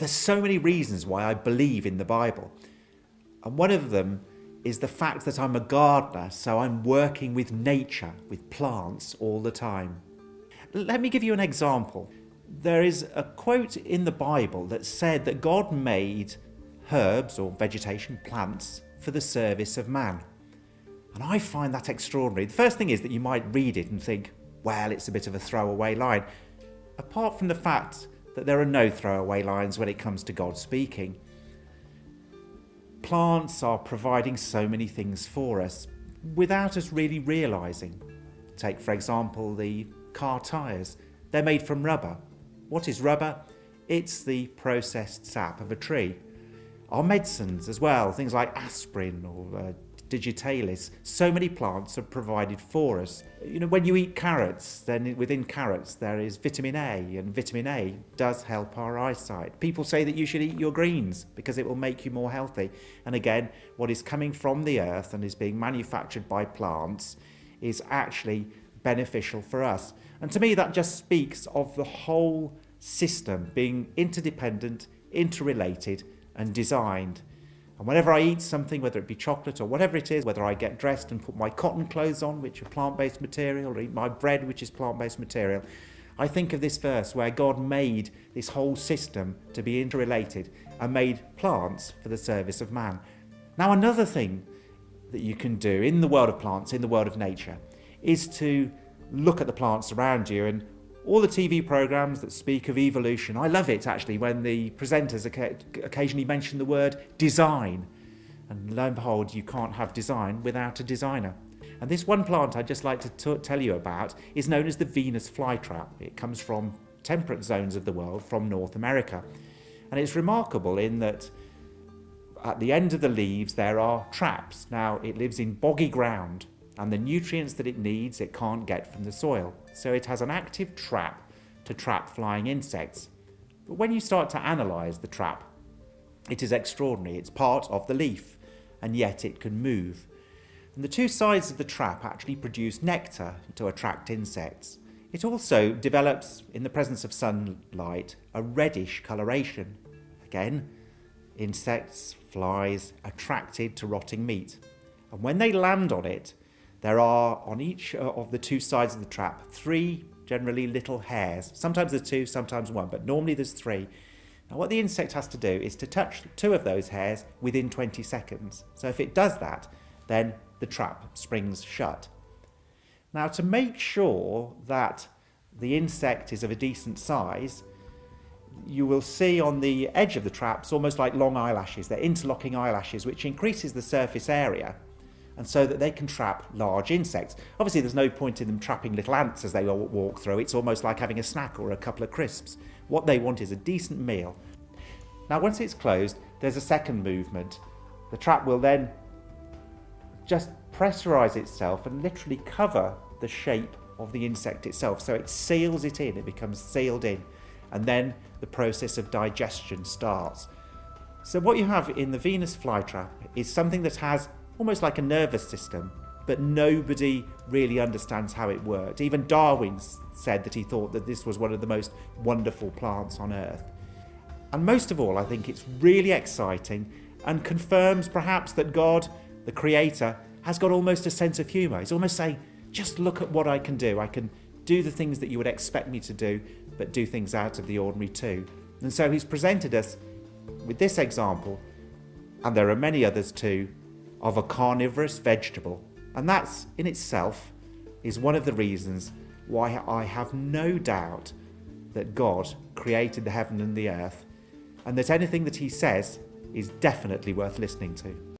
there's so many reasons why I believe in the Bible. And one of them is the fact that I'm a gardener, so I'm working with nature, with plants all the time. Let me give you an example. There is a quote in the Bible that said that God made herbs or vegetation, plants, for the service of man. And I find that extraordinary. The first thing is that you might read it and think, well, it's a bit of a throwaway line. Apart from the fact that there are no throwaway lines when it comes to God speaking. Plants are providing so many things for us without us really realising. Take, for example, the car tyres. They're made from rubber. What is rubber? It's the processed sap of a tree. Our medicines as well, things like aspirin or digitalis, so many plants are provided for us. You know, when you eat carrots, then within carrots there is vitamin A, and vitamin A does help our eyesight. People say that you should eat your greens because it will make you more healthy. And again, what is coming from the earth and is being manufactured by plants is actually beneficial for us. And to me, that just speaks of the whole system being interdependent, interrelated, and designed. And whenever I eat something, whether it be chocolate or whatever it is, whether I get dressed and put my cotton clothes on, which are plant-based material, or eat my bread, which is plant-based material, I think of this verse where God made this whole system to be interrelated and made plants for the service of man. Now, another thing that you can do in the world of plants, in the world of nature, is to look at the plants around you. And all the TV programs that speak of evolution, I love it actually when the presenters occasionally mention the word design. And lo and behold, you can't have design without a designer. And this one plant I'd just like to tell you about is known as the Venus flytrap. It comes from temperate zones of the world, from North America. And it's remarkable in that at the end of the leaves there are traps. Now, it lives in boggy ground, and the nutrients that it needs it can't get from the soil. So it has an active trap to trap flying insects. But when you start to analyse the trap, it is extraordinary. It's part of the leaf, and yet it can move. And the two sides of the trap actually produce nectar to attract insects. It also develops, in the presence of sunlight, a reddish coloration. Again, insects, flies, attracted to rotting meat. And when they land on it, there are, on each of the two sides of the trap, 3 generally little hairs. Sometimes there's 2, sometimes 1, but normally there's 3. Now what the insect has to do is to touch 2 of those hairs within 20 seconds. So if it does that, then the trap springs shut. Now, to make sure that the insect is of a decent size, you will see on the edge of the traps almost like long eyelashes. They're interlocking eyelashes, which increases the surface area, and so that they can trap large insects. Obviously, there's no point in them trapping little ants as they walk through. It's almost like having a snack or a couple of crisps. What they want is a decent meal. Now, once it's closed, there's a second movement. The trap will then just pressurize itself and literally cover the shape of the insect itself. So it seals it in, it becomes sealed in, and then the process of digestion starts. So what you have in the Venus flytrap is something that has almost like a nervous system, but nobody really understands how it worked. Even Darwin said that he thought that this was one of the most wonderful plants on earth. And most of all, I think it's really exciting and confirms perhaps that God, the creator, has got almost a sense of humour. He's almost saying, just look at what I can do. I can do the things that you would expect me to do, but do things out of the ordinary too. And so he's presented us with this example, and there are many others too, of a carnivorous vegetable. And that's in itself is one of the reasons why I have no doubt that God created the heaven and the earth, and that anything that he says is definitely worth listening to.